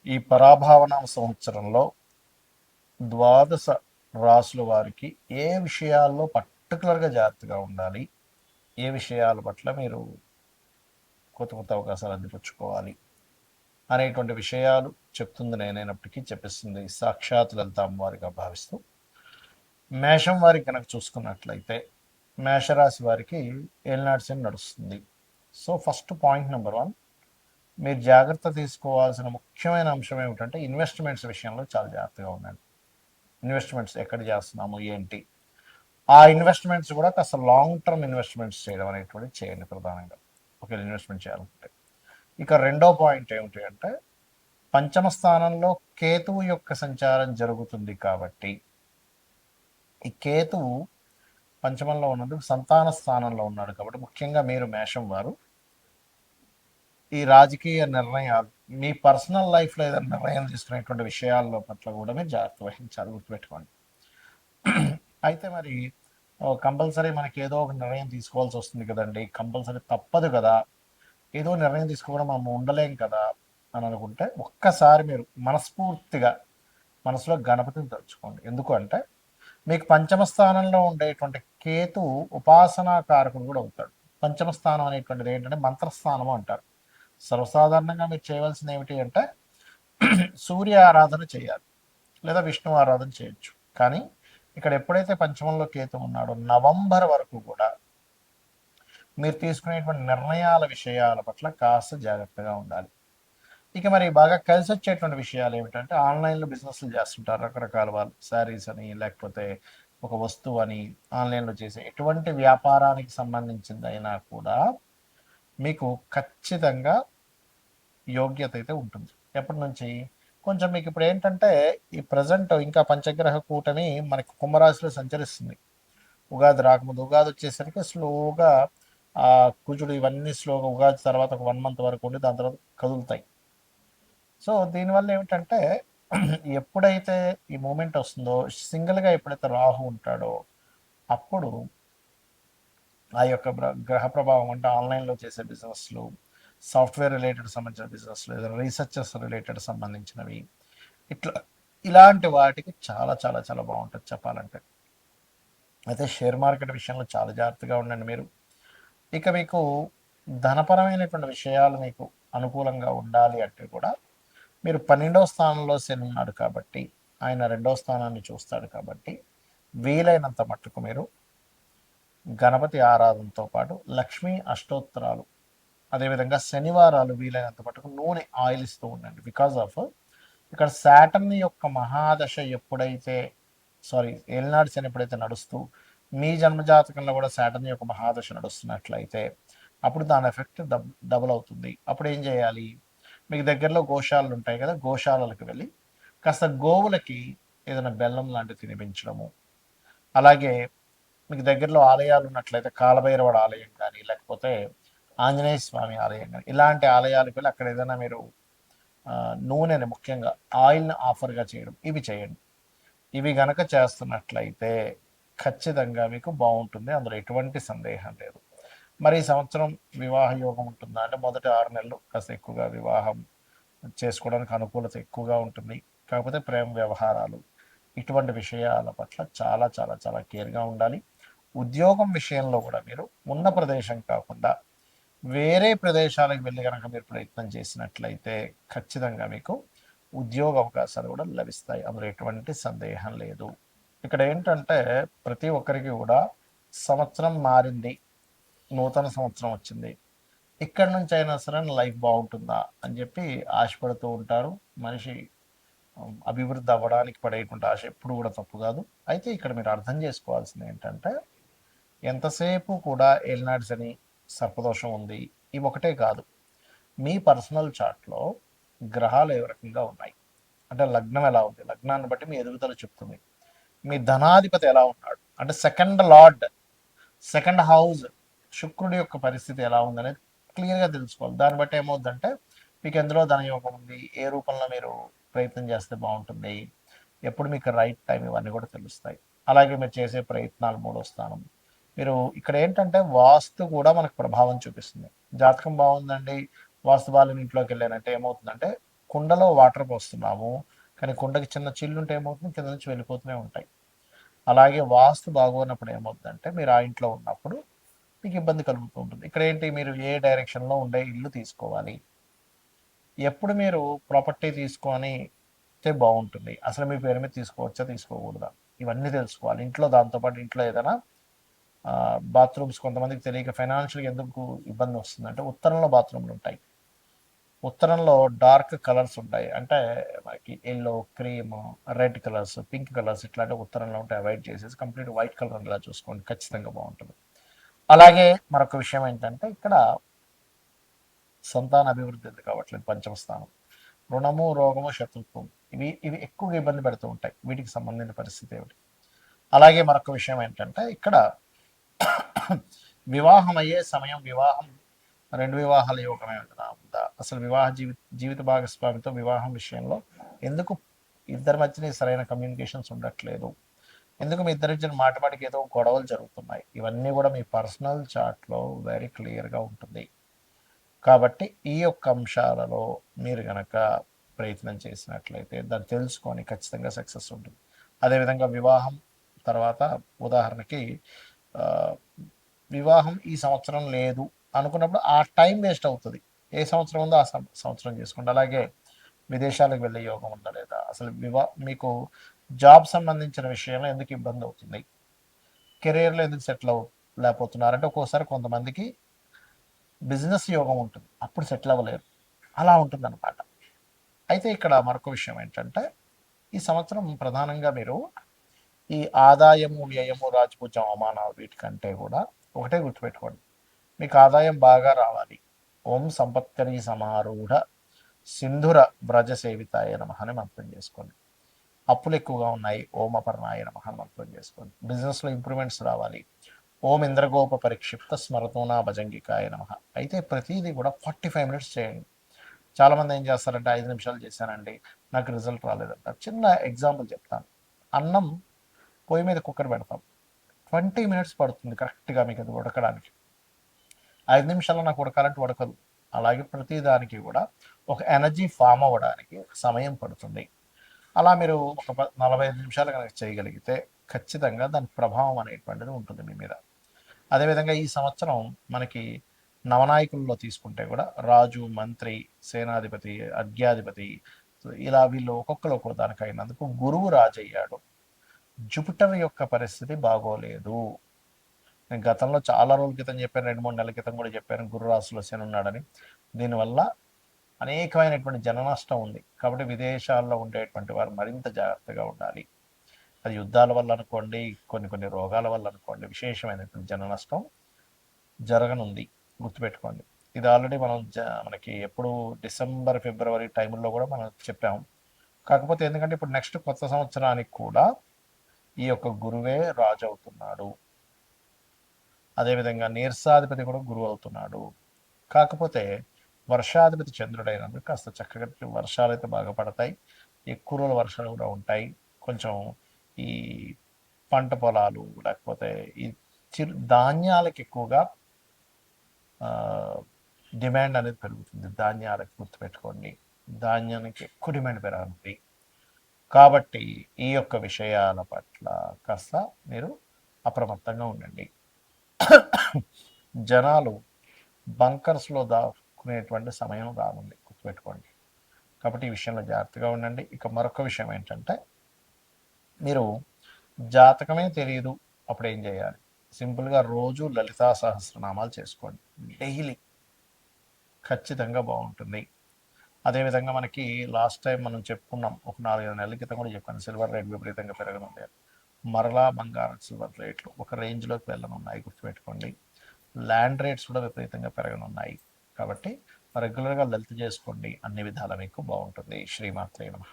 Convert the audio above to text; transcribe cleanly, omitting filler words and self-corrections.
ఈ పరాభావనామ సంవత్సరంలో ద్వాదశ రాసుల వారికి ఏ విషయాల్లో పర్టికులర్గా జాగ్రత్తగా ఉండాలి, ఏ విషయాల పట్ల మీరు కొత్త కొత్త అవకాశాలు అందిపుచ్చుకోవాలి అనేటువంటి విషయాలు చెప్తుంది నేనైనప్పటికీ చెప్పిస్తుంది సాక్షాత్ లలిత అమ్మవారిగా భావిస్తూ, మేషం వారికి కనుక చూసుకున్నట్లయితే మేషరాశి వారికి ఏలినాటి శని నడుస్తుంది. So first point number one, మీరు జాగ్రత్త తీసుకోవాల్సిన ముఖ్యమైన అంశం ఏమిటంటే ఇన్వెస్ట్మెంట్స్ విషయంలో చాలా జాగ్రత్తగా ఉండండి. ఇన్వెస్ట్మెంట్స్ ఎక్కడ చేస్తున్నాము ఏంటి, ఆ ఇన్వెస్ట్మెంట్స్ కూడా కాస్త లాంగ్ టర్మ్ ఇన్వెస్ట్మెంట్స్ చేయడం అనేటువంటిది చేయండి ప్రధానంగా, ఒకవేళ ఇన్వెస్ట్మెంట్ చేయాలంటే. ఇక రెండో పాయింట్ ఏమిటి అంటే పంచమ స్థానంలో కేతువు యొక్క సంచారం జరుగుతుంది కాబట్టి ఈ కేతువు పంచమంలో ఉన్నందుకు సంతాన స్థానంలో ఉన్నాడు కాబట్టి ముఖ్యంగా మీరు మేషం వారు ఈ రాజకీయ నిర్ణయాలు, మీ పర్సనల్ లైఫ్లో ఏదైనా నిర్ణయం తీసుకునేటువంటి విషయాల్లో పట్ల కూడా మీరు జాగ్రత్త వహించాలి, గుర్తుపెట్టుకోండి. అయితే మరి కంపల్సరీ మనకి ఏదో ఒక నిర్ణయం తీసుకోవాల్సి వస్తుంది కదండి, కంపల్సరీ తప్పదు కదా, ఏదో నిర్ణయం తీసుకోవడం మనం ఉండలేం కదా అని అనుకుంటే ఒక్కసారి మీరు మనస్ఫూర్తిగా మనసులో గణపతిని తలుచుకోండి. ఎందుకు అంటే మీకు పంచమ స్థానంలో ఉండేటువంటి కేతు ఉపాసనా కారకుడు కూడా అవుతాడు. పంచమ స్థానం అనేటువంటిది ఏంటంటే మంత్రస్థానము అంటారు. సర్వసాధారణంగా మీరు చేయవలసింది ఏమిటి అంటే సూర్య ఆరాధన చేయాలి, లేదా విష్ణు ఆరాధన చేయొచ్చు. కానీ ఇక్కడ ఎప్పుడైతే పంచమంలో కేతు ఉన్నాడో నవంబర్ వరకు కూడా మీరు తీసుకునేటువంటి నిర్ణయాల విషయాల పట్ల కాస్త జాగ్రత్తగా ఉండాలి. ఇక మరి బాగా కలిసి వచ్చేటువంటి విషయాలు ఏమిటంటే ఆన్లైన్లో బిజినెస్లు చేస్తుంటారు రకరకాల వాళ్ళు, శారీస్ అని లేకపోతే ఒక వస్తువు అని ఆన్లైన్లో చేసే ఎటువంటి వ్యాపారానికి సంబంధించింది అయినా కూడా మీకు ఖచ్చితంగా యోగ్యత అయితే ఉంటుంది. ఎప్పటి నుంచి కొంచెం మీకు ఇప్పుడు ఏంటంటే ఈ ప్రజెంట్ ఇంకా పంచగ్రహ కూటమి మనకి కుంభరాశిలో సంచరిస్తుంది. ఉగాది రాకముందు, ఉగాది వచ్చేసరికి స్లోగా ఆ కుజుడు ఇవన్నీ స్లోగా ఉగాది తర్వాత ఒక 1 మంత్ వరకు ఉండి దాని తర్వాత కదులుతాయి. సో దీనివల్ల ఏమిటంటే ఎప్పుడైతే ఈ మూమెంట్ వస్తుందో సింగిల్గా ఎప్పుడైతే రాహు ఉంటాడో అప్పుడు ఆ యొక్క గ్రహ ప్రభావం అంటే ఆన్లైన్లో చేసే బిజినెస్లు, సాఫ్ట్వేర్ రిలేటెడ్ సంబంధించిన బిజినెస్లు, ఏదైనా రీసెర్చెస్ రిలేటెడ్ సంబంధించినవి, ఇట్లా ఇలాంటి వాటికి చాలా చాలా చాలా బాగుంటుంది చెప్పాలంటే. అయితే షేర్ మార్కెట్ విషయంలో చాలా జాగ్రత్తగా ఉండండి మీరు. ఇక మీకు ధనపరమైనటువంటి విషయాలు మీకు అనుకూలంగా ఉండాలి అంటే కూడా మీరు 12వ స్థానంలో శని ఉన్నాడు కాబట్టి ఆయన 2వ స్థానాన్ని చూస్తాడు కాబట్టి వీలైనంత మట్టుకు మీరు గణపతి ఆరాధనతో పాటు లక్ష్మీ అష్టోత్తరాలు, అదేవిధంగా శనివారాలు వీలైనంత మటుకు నూనె ఆయిల్ ఇస్తూ ఉండండి. బికాజ్ ఆఫ్ ఇక్కడ శాటర్న్ యొక్క మహాదశ ఎప్పుడైతే ఏలినాడు శని ఎప్పుడైతే నడుస్తూ మీ జన్మజాతకంలో కూడా శాటర్న్ యొక్క మహాదశ నడుస్తున్నట్లయితే అప్పుడు దాని ఎఫెక్ట్ డబుల్ అవుతుంది. అప్పుడు ఏం చేయాలి, మీకు దగ్గరలో గోశాలలు ఉంటాయి కదా, గోశాలలకు వెళ్ళి కాస్త గోవులకి ఏదైనా బెల్లం లాంటివి తినిపించడము, అలాగే మీకు దగ్గరలో ఆలయాలు ఉన్నట్లయితే కాలభైరవుడు ఆలయం కానీ లేకపోతే ఆంజనేయ స్వామి ఆలయం కానీ ఇలాంటి ఆలయాలకు వెళ్ళి అక్కడ ఏదైనా మీరు నూనెని ముఖ్యంగా ఆయిల్ని ఆఫర్గా చేయడం, ఇవి చేయండి. ఇవి గనక చేస్తున్నట్లయితే ఖచ్చితంగా మీకు బాగుంటుంది, అందులో ఎటువంటి సందేహం లేదు. మరి ఈ సంవత్సరం వివాహ యోగం ఉంటుందా అంటే మొదటి 6 నెలలు కాస్త ఎక్కువగా వివాహం చేసుకోవడానికి అనుకూలత ఎక్కువగా ఉంటుంది. కాకపోతే ప్రేమ వ్యవహారాలు ఇటువంటి విషయాల పట్ల చాలా చాలా చాలా కేర్గా ఉండాలి. ఉద్యోగం విషయంలో కూడా మీరు ఉన్న ప్రదేశం కాకుండా వేరే ప్రదేశాలకు వెళ్ళి కనుక మీరు ప్రయత్నం చేసినట్లయితే ఖచ్చితంగా మీకు ఉద్యోగ అవకాశాలు కూడా లభిస్తాయి, అందులో ఎటువంటి సందేహం లేదు. ఇక్కడ ఏంటంటే ప్రతి ఒక్కరికి కూడా సంవత్సరం మారింది, నూతన సంవత్సరం వచ్చింది, ఇక్కడ నుంచి అయినా సరే లైఫ్ బాగుంటుందా అని చెప్పి ఆశపడుతూ ఉంటారు. మనిషి అభివృద్ధి అవ్వడానికి పడేటువంటి ఆశ ఎప్పుడు కూడా తప్పు కాదు. అయితే ఇక్కడ మీరు అర్థం చేసుకోవాల్సింది ఏంటంటే ఎంతసేపు కూడా ఏలినాడ్స్ అని సర్పదోషం ఉంది ఇవి ఒకటే కాదు, మీ పర్సనల్ చార్ట్లో గ్రహాలు ఏ రకంగా ఉన్నాయి అంటే లగ్నం ఎలా ఉంది, లగ్నాన్ని బట్టి మీ ఎదుగుదల చెప్తుంది. మీ ధనాధిపతి ఎలా ఉన్నాడు అంటే సెకండ్ లార్డ్, సెకండ్ హౌస్ శుక్రుడి యొక్క పరిస్థితి ఎలా ఉందనేది క్లియర్గా తెలుసుకోవాలి. దాన్ని బట్టి ఏమవుతుందంటే మీకు ఎందులో ధనయోగం ఉంది, ఏ రూపంలో మీరు ప్రయత్నం చేస్తే బాగుంటుంది, ఎప్పుడు మీకు రైట్ టైం, ఇవన్నీ కూడా తెలుస్తాయి. అలాగే మీరు చేసే ప్రయత్నాలు 3వ స్థానం, మీరు ఇక్కడ ఏంటంటే వాస్తు కూడా మనకు ప్రభావం చూపిస్తుంది. జాతకం బాగుందండి, వాస్తు బాలని ఇంట్లోకి వెళ్ళానంటే ఏమవుతుందంటే కుండలో వాటర్ పోస్తున్నాము, కానీ కుండకి చిన్న చిల్లు ఉంటే ఏమవుతుంది, కింద నుంచి వెళ్ళిపోతూనే ఉంటాయి. అలాగే వాస్తు బాగోనప్పుడు ఏమవుతుందంటే మీరు ఆ ఇంట్లో ఉన్నప్పుడు మీకు ఇబ్బంది కలుగుతూ ఉంటుంది. ఇక్కడ ఏంటి, మీరు ఏ డైరెక్షన్లో ఉండే ఇల్లు తీసుకోవాలి, ఎప్పుడు మీరు ప్రాపర్టీ తీసుకొని బాగుంటుంది, అసలు మీ పేరు మీద తీసుకోవచ్చా తీసుకోకూడదా, ఇవన్నీ తెలుసుకోవాలి ఇంట్లో. దాంతోపాటు ఇంట్లో ఏదైనా బాత్రూమ్స్ కొంతమందికి తెలియక ఫైనాన్షియల్గా ఎందుకు ఇబ్బంది వస్తుందంటే ఉత్తరంలో బాత్రూమ్లు ఉంటాయి, ఉత్తరంలో డార్క్ కలర్స్ ఉంటాయి, అంటే మనకి yellow, cream, red colours, pink colours ఇట్లాంటి ఉత్తరంలో ఉంటే అవాయిడ్ చేసేసి కంప్లీట్ వైట్ కలర్ ఇలా చూసుకోండి, ఖచ్చితంగా బాగుంటుంది. అలాగే మరొక విషయం ఏంటంటే ఇక్కడ సంతాన అభివృద్ధి ఎందుకు కావట్లేదు, పంచమ స్థానం, రుణము, రోగము, శత్రుత్వం, ఇవి ఇవి ఎక్కువగా ఇబ్బంది పెడుతూ ఉంటాయి. వీటికి సంబంధించిన పరిస్థితి ఏమిటి. అలాగే మరొక విషయం ఏంటంటే ఇక్కడ వివాహం అయ్యే సమయం, వివాహం 2 వివాహాల యోగమే ఉందా, అసలు వివాహ జీవిత భాగస్వామితో వివాహం విషయంలో ఎందుకు ఇద్దరి మధ్యన సరైన కమ్యూనికేషన్స్ ఉండట్లేదు, ఎందుకు మీ ఇద్దరి మధ్యన మాటికి ఏదో గొడవలు జరుగుతున్నాయి, ఇవన్నీ కూడా మీ పర్సనల్ చార్ట్లో వెరీ క్లియర్గా ఉంటుంది. కాబట్టి ఈ యొక్క అంశాలలో మీరు కనుక ప్రయత్నం చేసినట్లయితే దాన్ని తెలుసుకొని ఖచ్చితంగా సక్సెస్ ఉంటుంది. అదేవిధంగా వివాహం తర్వాత ఉదాహరణకి వివాహం ఈ సంవత్సరం లేదు అనుకున్నప్పుడు ఆ టైం వేస్ట్ అవుతుంది, ఏ సంవత్సరం ఉందో ఆ సంవత్సరం చేసుకోండి. అలాగే విదేశాలకు వెళ్ళే యోగం ఉందా లేదా, అసలు మీకు జాబ్ సంబంధించిన విషయంలో ఎందుకు ఇబ్బంది అవుతుంది, కెరీర్లో ఎందుకు సెటిల్ లేకపోతున్నారంటే ఒక్కోసారి కొంతమందికి బిజినెస్ యోగం ఉంటుంది, అప్పుడు సెటిల్ అవ్వలేరు, అలా ఉంటుంది అనమాట. అయితే ఇక్కడ మరొక విషయం ఏంటంటే ఈ సంవత్సరం ప్రధానంగా మీరు ఈ ఆదాయము, వ్యయము, రాజపూజ్యం, అవమానాలు వీటికంటే కూడా ఒకటే గుర్తుపెట్టుకోండి, మీకు ఆదాయం బాగా రావాలి. ఓం సంపత్కరీ సమారూఢ సింధుర వ్రజ సేవితాయ నమః అని మంత్రం చేసుకోండి. అప్పులు ఎక్కువగా ఉన్నాయి, ఓం అపర్ణాయ నమః అని మంత్రం చేసుకోండి. బిజినెస్లో ఇంప్రూవ్మెంట్స్ రావాలి, ఓం ఇంద్రగోప పరిక్షిప్త స్మరతోనా భజంగికాయ నమః. అయితే ప్రతిదీ కూడా 45 మినిట్స్ చేయండి. చాలామంది ఏం చేస్తారంటే 5 నిమిషాలు చేశానండి నాకు రిజల్ట్ రాలేదంట. చిన్న ఎగ్జాంపుల్ చెప్తాను. అన్నం పొయ్యి మీద కుక్కర్ పెడతాం, 20 మినిట్స్ పడుతుంది కరెక్ట్గా మీకు అది ఉడకడానికి. 5 నిమిషాల్లో నాకు ఉడకాలంటే ఉడకదు. అలాగే ప్రతి దానికి కూడా ఒక ఎనర్జీ ఫామ్ అవ్వడానికి సమయం పడుతుంది. అలా మీరు ఒక 45 నిమిషాలు కనుక చేయగలిగితే ఖచ్చితంగా దాని ప్రభావం అనేటువంటిది ఉంటుంది మీ మీద. అదేవిధంగా ఈ సంవత్సరం మనకి నవనాయకుల్లో తీసుకుంటే కూడా రాజు, మంత్రి, సేనాధిపతి, అర్ఘ్యాధిపతి, ఇలా వీళ్ళు ఒక్కొక్కరు ఒక్కో దానికి అయినందుకు గురువు రాజు అయ్యాడు. జూపిటర్ యొక్క పరిస్థితి బాగోలేదు. నేను గతంలో చాలా రోజుల క్రితం చెప్పాను, 2-3 నెలల క్రితం కూడా చెప్పాను గురు రాశిలో శని ఉన్నాడని. దీనివల్ల అనేకమైనటువంటి జన నష్టం ఉంది. కాబట్టి విదేశాల్లో ఉండేటువంటి వారు మరింత జాగ్రత్తగా ఉండాలి. అది యుద్ధాల వల్ల అనుకోండి, కొన్ని రోగాల వల్ల అనుకోండి, విశేషమైనటువంటి జన నష్టం జరగనుంది, గుర్తుపెట్టుకోండి. ఇది ఆల్రెడీ మనం మనకి ఎప్పుడు డిసెంబర్, ఫిబ్రవరి టైంలో కూడా మనం చెప్పాము. కాకపోతే ఎందుకంటే ఇప్పుడు నెక్స్ట్ కొత్త సంవత్సరానికి కూడా ఈ యొక్క గురువే రాజు అవుతున్నాడు. అదేవిధంగా నీర్సాధిపతి కూడా గురువు అవుతున్నాడు. కాకపోతే వర్షాధిపతి చంద్రుడైనందుకు కాస్త చక్కగా వర్షాలు అయితే బాగా పడతాయి, ఎక్కువ రోజుల వర్షాలు కూడా ఉంటాయి. కొంచెం ఈ పంట పొలాలు లేకపోతే ఈ ధాన్యాలకు ఎక్కువగా డిమాండ్ అనేది పెరుగుతుంది. ధాన్యాలకు గుర్తుపెట్టుకోండి, ధాన్యానికి ఎక్కువ డిమాండ్ పెరగనుంది. కాబట్టి ఈ యొక్క విషయాల పట్ల కాస్త మీరు అప్రమత్తంగా ఉండండి. జనాలు బంకర్స్లో దాక్కునేటువంటి సమయం రానుంది, గుర్తుపెట్టుకోండి. కాబట్టి ఈ విషయంలో జాగ్రత్తగా ఉండండి. ఇక మరొక విషయం ఏంటంటే మీరు జాతకమే తెలియదు అప్పుడు ఏం చేయాలి, సింపుల్గా రోజు లలితా సహస్రనామాలు చేసుకోండి డైలీ, ఖచ్చితంగా బాగుంటుంది. అదేవిధంగా మనకి లాస్ట్ టైం మనం చెప్పుకున్నాం, ఒక 4-5 నెలల క్రితం కూడా చెప్పాను, సిల్వర్ రేట్ విపరీతంగా పెరగనుంది. మరలా బంగారం, సిల్వర్ రేట్లు ఒక రేంజ్లోకి వెళ్ళనున్నాయి, గుర్తుపెట్టుకోండి. ల్యాండ్ రేట్స్ కూడా విపరీతంగా పెరగనున్నాయి. కాబట్టి రెగ్యులర్గా లలిత చేసుకోండి, అన్ని విధాలా మీకు బాగుంటుంది. శ్రీమాత్రే నమః.